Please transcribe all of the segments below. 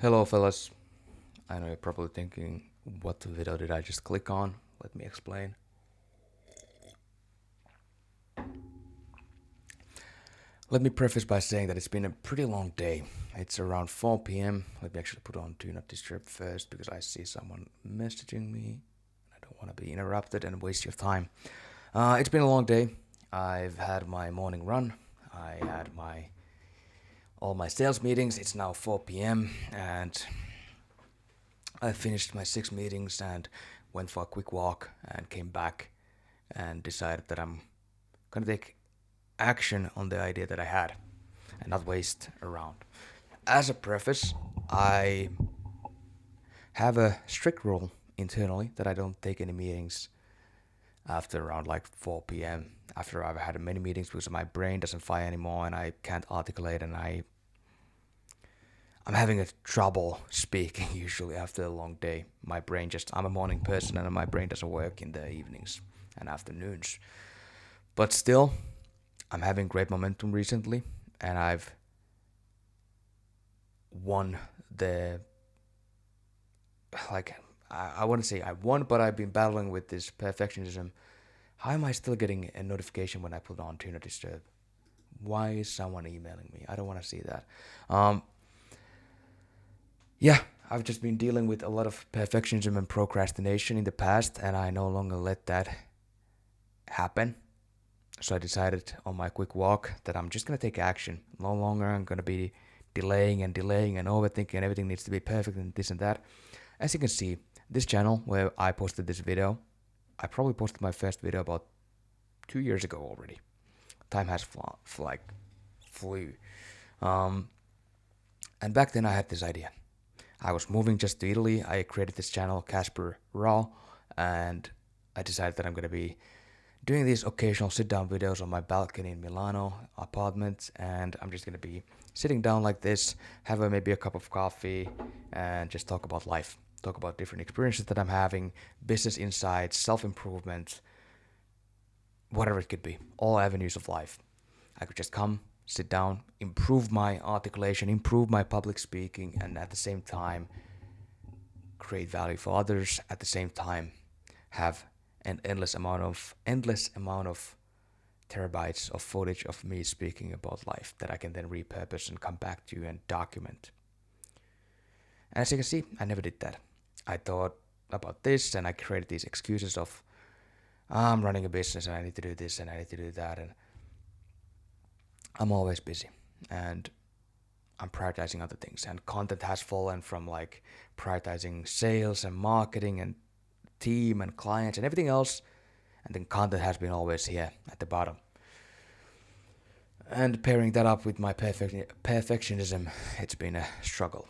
Hello, fellas. I know you're probably thinking, what video did I just click on? Let me explain. Let me preface by saying that it's been a pretty long day. It's around 4 p.m. Let me actually put on Do Not Disturb first because I see someone messaging me. I don't want to be interrupted and waste your time. It's been a long day. I've had my morning run. I had all my sales meetings. It's now 4 p.m. and I finished my 6 meetings and went for a quick walk and came back and decided that I'm gonna take action on the idea that I had and not waste around. As a preface, I have a strict rule internally that I don't take any meetings after around like 4 p.m. after I've had many meetings because my brain doesn't fire anymore and I can't articulate and I'm having a trouble speaking usually after a long day. I'm a morning person and my brain doesn't work in the evenings and afternoons. But still, I'm having great momentum recently and I've won the, I wouldn't say I won, but I've been battling with this perfectionism. How am I still getting a notification when I put on Do Not Disturb? Why is someone emailing me? I don't want to see that. Yeah, I've just been dealing with a lot of perfectionism and procrastination in the past, and I no longer let that happen. So I decided on my quick walk that I'm just gonna take action. No longer I'm gonna be delaying and overthinking and everything needs to be perfect and this and that. As you can see, this channel where I posted this video, I probably posted my first video about 2 years ago already. Time has flew. And back then I had this idea. I was moving just to Italy. I created this channel, Kasper Raw, and I decided that I'm gonna be doing these occasional sit-down videos on my balcony in Milano apartment, and I'm just gonna be sitting down like this, have maybe a cup of coffee, and just talk about life, talk about different experiences that I'm having, business insights, self-improvement, whatever it could be, all avenues of life. I could just come, sit down, improve my articulation, improve my public speaking, and at the same time create value for others. At the same time, have an endless amount of terabytes of footage of me speaking about life that I can then repurpose and come back to and document. And as you can see, I never did that. I thought about this and I created these excuses of I'm running a business and I need to do this and I need to do that, and I'm always busy and I'm prioritizing other things, and content has fallen from like prioritizing sales and marketing and team and clients and everything else, and then content has been always here at the bottom. And pairing that up with my perfectionism, it's been a struggle.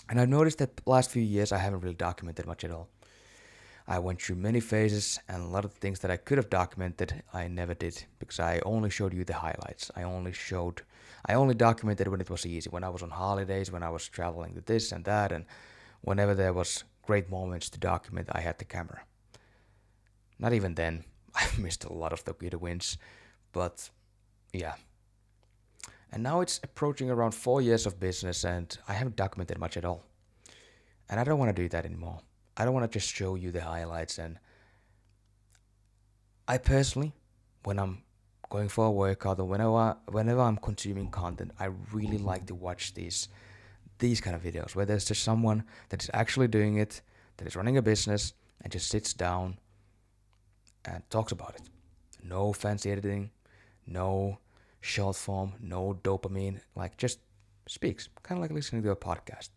And I've noticed that the last few years I haven't really documented much at all. I went through many phases, and a lot of things that I could have documented, I never did because I only showed you the highlights. I only documented when it was easy, when I was on holidays, when I was traveling to this and that, and whenever there was great moments to document, I had the camera. Not even then. I missed a lot of the good wins, but yeah. And now it's approaching around 4 years of business, and I haven't documented much at all. And I don't want to do that anymore. I don't want to just show you the highlights. And I personally, when I'm going for a workout or whenever I'm consuming content, I really like to watch these kind of videos where there's just someone that is actually doing it, that is running a business, and just sits down and talks about it. No fancy editing, no short form, no dopamine, like just speaks, kind of like listening to a podcast,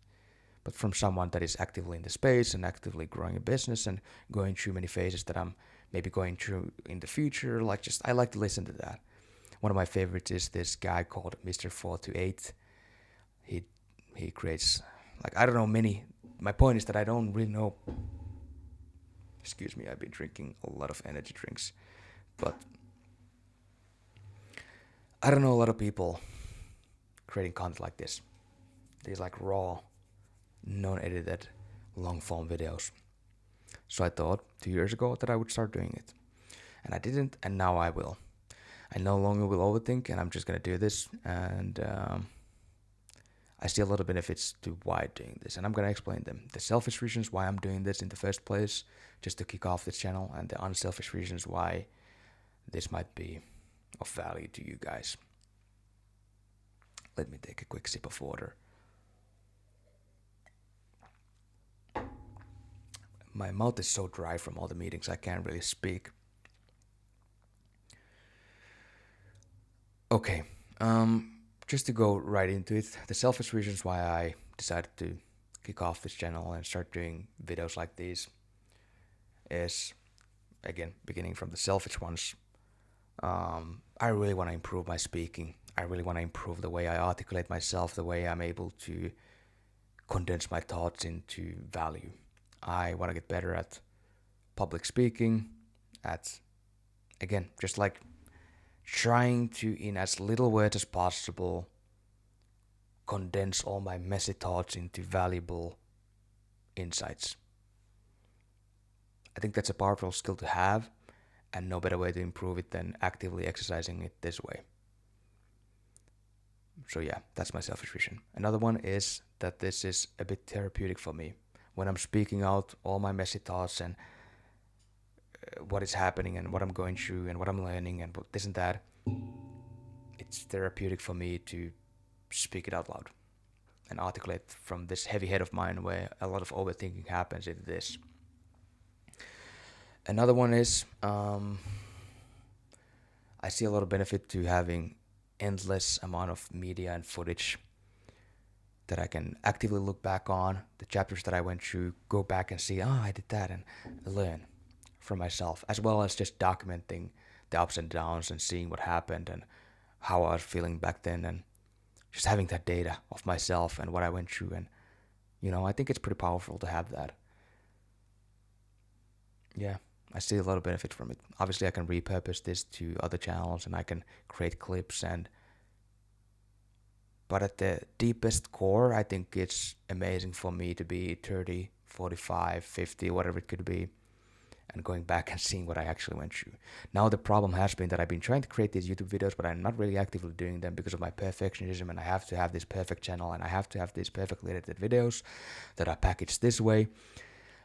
but from someone that is actively in the space and actively growing a business and going through many phases that I'm maybe going through in the future. I like to listen to that. One of my favorites is this guy called Mr. 428. He creates, I don't know many. My point is that I don't really know. Excuse me, I've been drinking a lot of energy drinks, but I don't know a lot of people creating content like this. These raw, non-edited, long-form videos. So I thought 2 years ago that I would start doing it. And I didn't, and now I will. I no longer will overthink, and I'm just gonna do this. And I see a lot of benefits to why doing this, and I'm gonna explain them. The selfish reasons why I'm doing this in the first place, just to kick off this channel, and the unselfish reasons why this might be of value to you guys. Let me take a quick sip of water. My mouth is so dry from all the meetings, I can't really speak. Okay, just to go right into it, the selfish reasons why I decided to kick off this channel and start doing videos like these is, again, beginning from the selfish ones. I really want to improve my speaking. I really want to improve the way I articulate myself, the way I'm able to condense my thoughts into value. I want to get better at public speaking, at, again, just like trying to, in as little words as possible, condense all my messy thoughts into valuable insights. I think that's a powerful skill to have, and no better way to improve it than actively exercising it this way. So yeah, that's my selfish vision. Another one is that this is a bit therapeutic for me. When I'm speaking out all my messy thoughts and what is happening and what I'm going through and what I'm learning and this and that, it's therapeutic for me to speak it out loud and articulate from this heavy head of mine where a lot of overthinking happens into this. Another one is I see a lot of benefit to having endless amount of media and footage that I can actively look back on, the chapters that I went through, go back and see, I did that, and learn from myself, as well as just documenting the ups and downs and seeing what happened and how I was feeling back then, and just having that data of myself and what I went through. And, I think it's pretty powerful to have that. Yeah, I see a lot of benefit from it. Obviously, I can repurpose this to other channels and I can create clips but at the deepest core, I think it's amazing for me to be 30, 45, 50, whatever it could be, and going back and seeing what I actually went through. Now the problem has been that I've been trying to create these YouTube videos, but I'm not really actively doing them because of my perfectionism, and I have to have this perfect channel, and I have to have these perfectly edited videos that are packaged this way.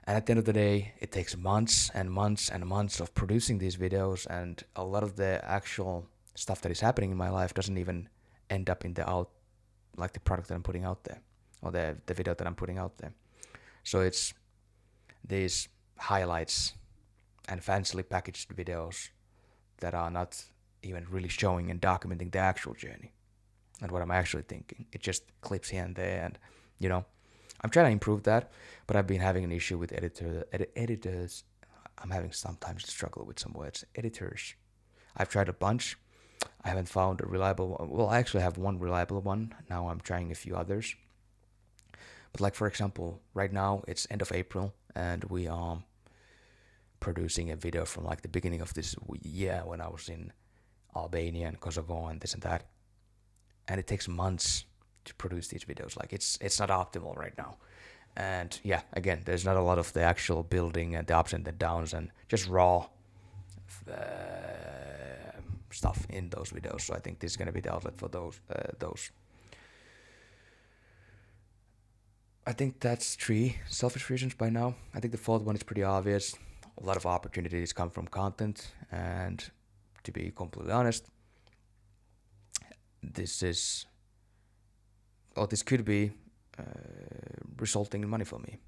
And at the end of the day, it takes months and months and months of producing these videos, and a lot of the actual stuff that is happening in my life doesn't even end up in the product that I'm putting out there, or the video that I'm putting out there. So it's these highlights and fancily packaged videos that are not even really showing and documenting the actual journey and what I'm actually thinking. It just clips here and there, and I'm trying to improve that, but I've been having an issue with editors. I'm having sometimes to struggle with some words. Editors. I've tried a bunch. I haven't found a reliable one. Well, I actually have one reliable one. Now I'm trying a few others. But like, for example, right now it's end of April and we are producing a video from like the beginning of this year when I was in Albania and Kosovo and this and that. And it takes months to produce these videos. Like it's not optimal right now. And yeah, again, there's not a lot of the actual building and the ups and the downs and just raw stuff in those videos. So I think this is going to be the outlet for those. I think that's 3 selfish reasons by now. I think the 4th one is pretty obvious. A lot of opportunities come from content, and to be completely honest, this could be resulting in money for me.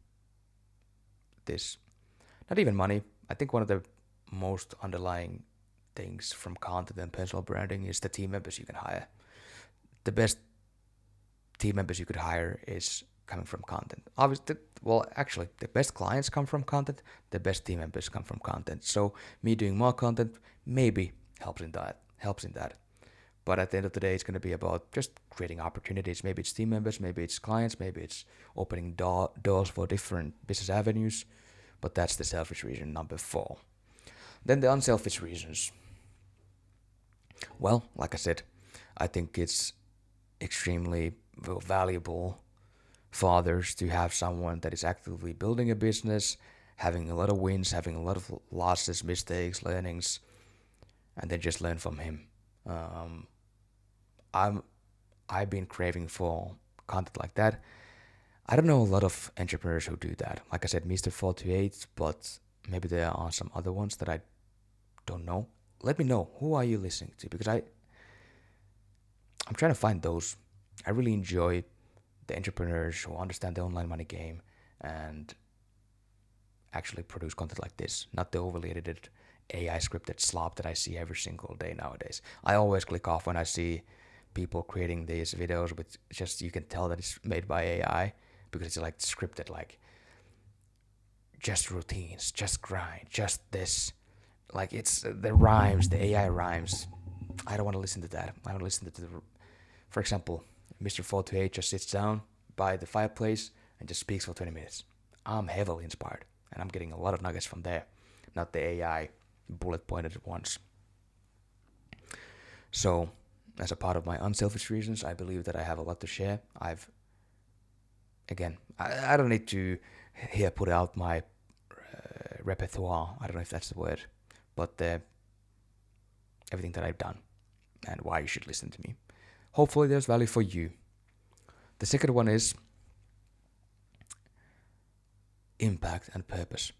Not even money. I think one of the most underlying things from content and personal branding is the team members you can hire. The best team members you could hire is coming from content. Obviously, actually, the best clients come from content. The best team members come from content. So me doing more content maybe helps in that. But at the end of the day, it's going to be about just creating opportunities. Maybe it's team members, maybe it's clients, maybe it's opening doors for different business avenues. But that's the selfish reason, number 4. Then the unselfish reasons. Well, like I said, I think it's extremely valuable for others to have someone that is actively building a business, having a lot of wins, having a lot of losses, mistakes, learnings, and then just learn from him. I've been craving for content like that. I don't know a lot of entrepreneurs who do that. Like I said, Mr. 428, but maybe there are some other ones that I don't know. Let me know, who are you listening to? Because I'm trying to find those. I really enjoy the entrepreneurs who understand the online money game and actually produce content like this, not the overly edited AI scripted slop that I see every single day nowadays. I always click off when I see people creating these videos with just, you can tell that it's made by AI because it's like scripted, like just routines, just grind, just this. Like it's the rhymes, the AI rhymes. I don't want to listen to that. I want to listen to the, for example, Mr. 428 just sits down by the fireplace and just speaks for 20 minutes. I'm heavily inspired and I'm getting a lot of nuggets from there, not the AI bullet pointed ones. So, as a part of my unselfish reasons, I believe that I have a lot to share. I don't need to here put out my repertoire. I don't know if that's the word, but everything that I've done and why you should listen to me. Hopefully, there's value for you. The second one is impact and purpose.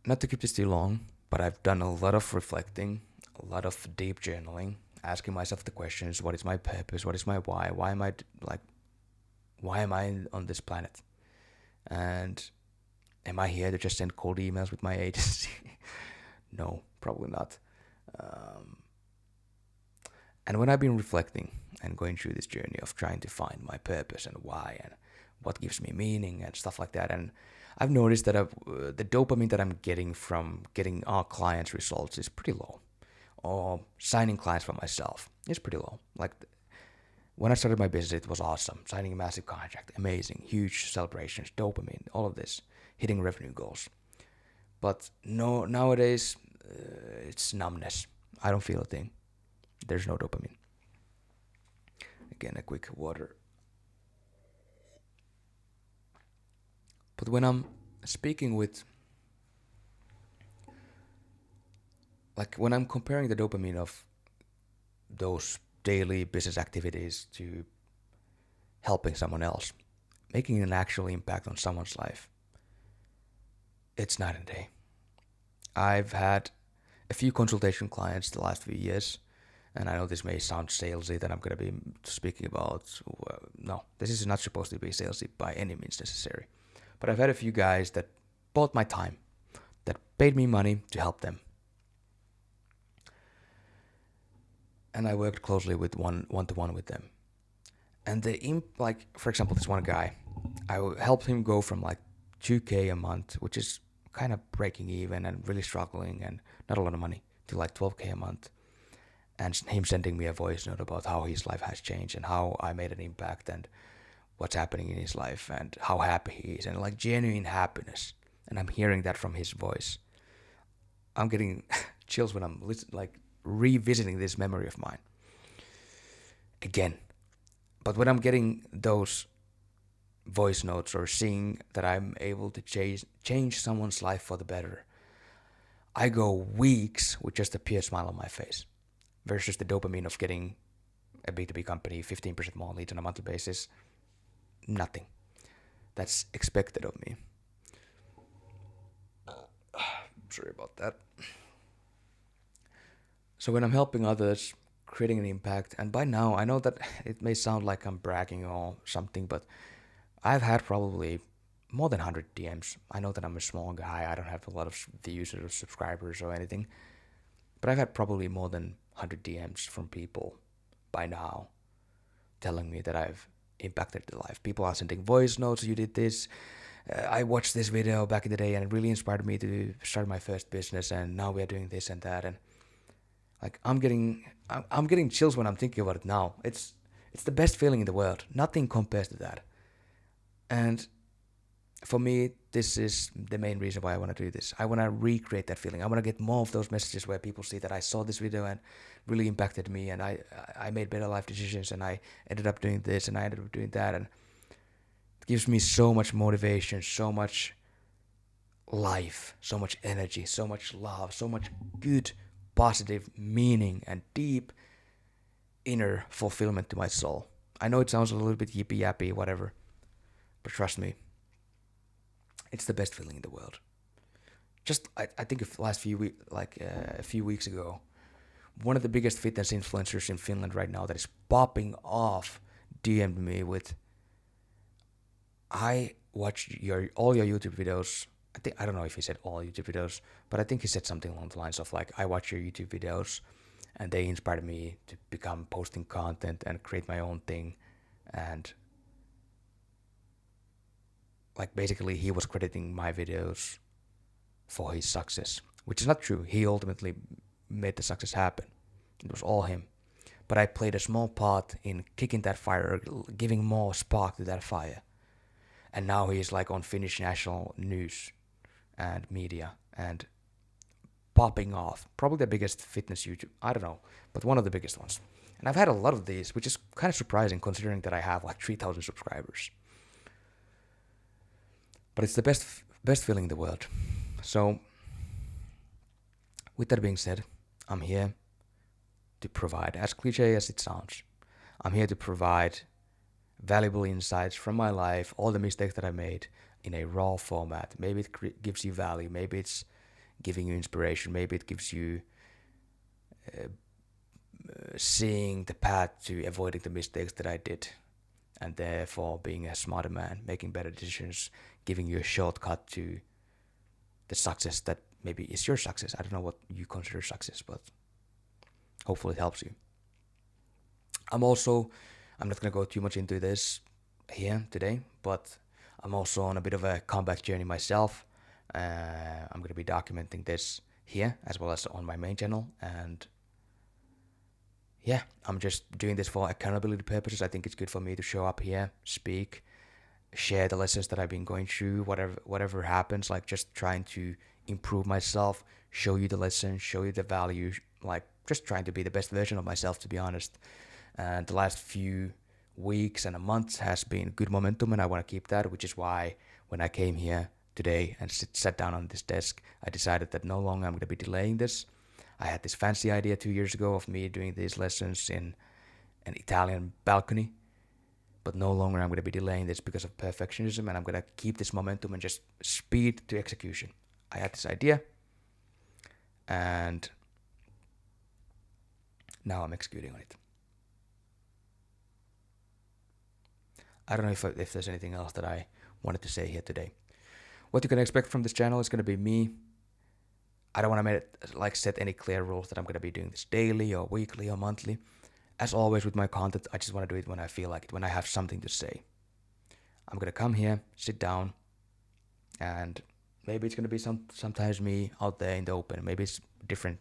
Not to keep this too long, but I've done a lot of reflecting, a lot of deep journaling, asking myself the questions: what is my purpose? What is my why? Why am I on this planet? And am I here to just send cold emails with my agency? No, probably not. And when I've been reflecting and going through this journey of trying to find my purpose and why and what gives me meaning and stuff like that, and I've noticed that the dopamine that I'm getting from getting our clients' results is pretty low, or signing clients for myself is pretty low. Like when I started my business, it was awesome, signing a massive contract, amazing, huge celebrations, dopamine, all of this, hitting revenue goals. But no, nowadays it's numbness. I don't feel a thing. There's no dopamine. Again, a quick water. But when I'm speaking with, like when I'm comparing the dopamine of those daily business activities to helping someone else, making an actual impact on someone's life, it's night and day. I've had a few consultation clients the last few years, and I know this may sound salesy that I'm going to be speaking about. No, this is not supposed to be salesy by any means necessary. But I've had a few guys that bought my time, that paid me money to help them. And I worked closely with one-to-one with them. And like, for example, this one guy, I helped him go from like 2K a month, which is kind of breaking even and really struggling and not a lot of money, to like 12K a month. And him sending me a voice note about how his life has changed and how I made an impact and what's happening in his life and how happy he is and like genuine happiness. And I'm hearing that from his voice. I'm getting chills when I'm revisiting this memory of mine again. But when I'm getting those voice notes or seeing that I'm able to change someone's life for the better, I go weeks with just a pure smile on my face, versus the dopamine of getting a B2B company 15% more leads on a monthly basis. Nothing. That's expected of me. Sorry about that. So when I'm helping others, creating an impact, and by now I know that it may sound like I'm bragging or something, but I've had probably more than 100 DMs. I know that I'm a small guy. I don't have a lot of views or subscribers or anything, but I've had probably more than 100 DMs from people by now telling me that I've impacted their life. People are sending voice notes: you did this, I watched this video back in the day and it really inspired me to start my first business, and now we are doing this and that. And like I'm getting chills when I'm thinking about it now. It's the best feeling in the world. Nothing compares to that. And for me, this is the main reason why I want to do this. I want to recreate that feeling. I want to get more of those messages where people see that I saw this video and really impacted me, and I made better life decisions, and I ended up doing this and I ended up doing that. And it gives me so much motivation, so much life, so much energy, so much love, so much good, positive meaning and deep inner fulfillment to my soul. I know it sounds a little bit yippee yappy, whatever, but trust me, it's the best feeling in the world. Just I think if last few a few weeks ago, one of the biggest fitness influencers in Finland right now that is popping off DM'd me with, I watched all your YouTube videos. I don't know if he said all YouTube videos, but I think he said something along the lines of like, I watch your YouTube videos and they inspired me to become posting content and create my own thing. And like basically he was crediting my videos for his success, which is not true. He ultimately made the success happen. It was all him. But I played a small part in kicking that fire, giving more spark to that fire. And now he's like on Finnish national news and media and popping off. Probably the biggest fitness YouTube, I don't know, but one of the biggest ones. And I've had a lot of these, which is kind of surprising considering that I have like 3,000 subscribers. But it's the best feeling in the world. So, with that being said, I'm here to provide, as cliche as it sounds, I'm here to provide valuable insights from my life, all the mistakes that I made in a raw format. Maybe it gives you value, maybe it's giving you inspiration, maybe it gives you seeing the path to avoiding the mistakes that I did, and therefore being a smarter man, making better decisions, giving you a shortcut to the success that maybe is your success. I don't know what you consider success, but hopefully it helps you. I'm not going to go too much into this here today, but I'm also on a bit of a comeback journey myself. I'm going to be documenting this here as well as on my main channel. And yeah, I'm just doing this for accountability purposes. I think it's good for me to show up here, speak, share the lessons that I've been going through, whatever happens, like just trying to improve myself, show you the lessons, show you the value, like just trying to be the best version of myself, to be honest. And the last few weeks and a month has been good momentum, and I want to keep that, which is why when I came here today and sat down on this desk, I decided that no longer I'm going to be delaying this. I had this fancy idea 2 years ago of me doing these lessons in an Italian balcony, but no longer I'm going to be delaying this because of perfectionism, and I'm going to keep this momentum and just speed to execution. I had this idea, and now I'm executing on it. I don't know if there's anything else that I wanted to say here today. What you can expect from this channel is going to be me. I don't want to set any clear rules that I'm going to be doing this daily or weekly or monthly. As always with my content, I just want to do it when I feel like it, when I have something to say. I'm going to come here, sit down, and maybe it's going to be sometimes me out there in the open. Maybe it's different,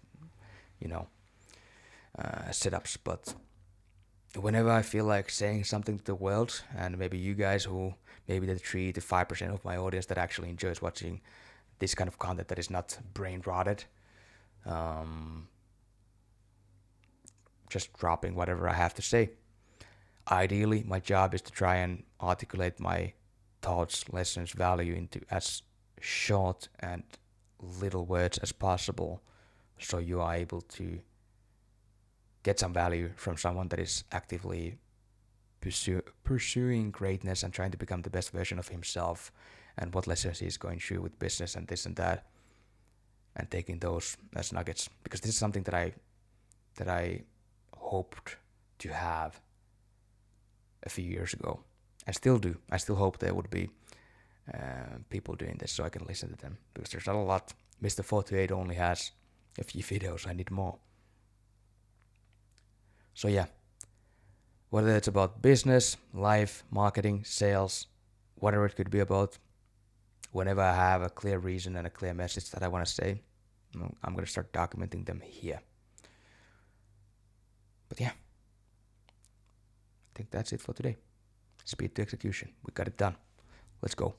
setups, but whenever I feel like saying something to the world, and maybe you guys who maybe the 3 to 5% of my audience that actually enjoys watching this kind of content that is not brain rotted, just dropping whatever I have to say. Ideally, my job is to try and articulate my thoughts, lessons, value into as short and little words as possible, so you are able to get some value from someone that is actively pursuing greatness and trying to become the best version of himself, and what lessons he's going through with business and this and that, and taking those as nuggets, because this is something that I hoped to have a few years ago, and still do. I still hope there would be people doing this so I can listen to them, because there's not a lot. Mr. 428 only has a few videos. I need more. So yeah, whether it's about business, life, marketing, sales, whatever it could be about, whenever I have a clear reason and a clear message that I want to say, I'm going to start documenting them here. But yeah, I think that's it for today. Speed to execution. We got it done. Let's go.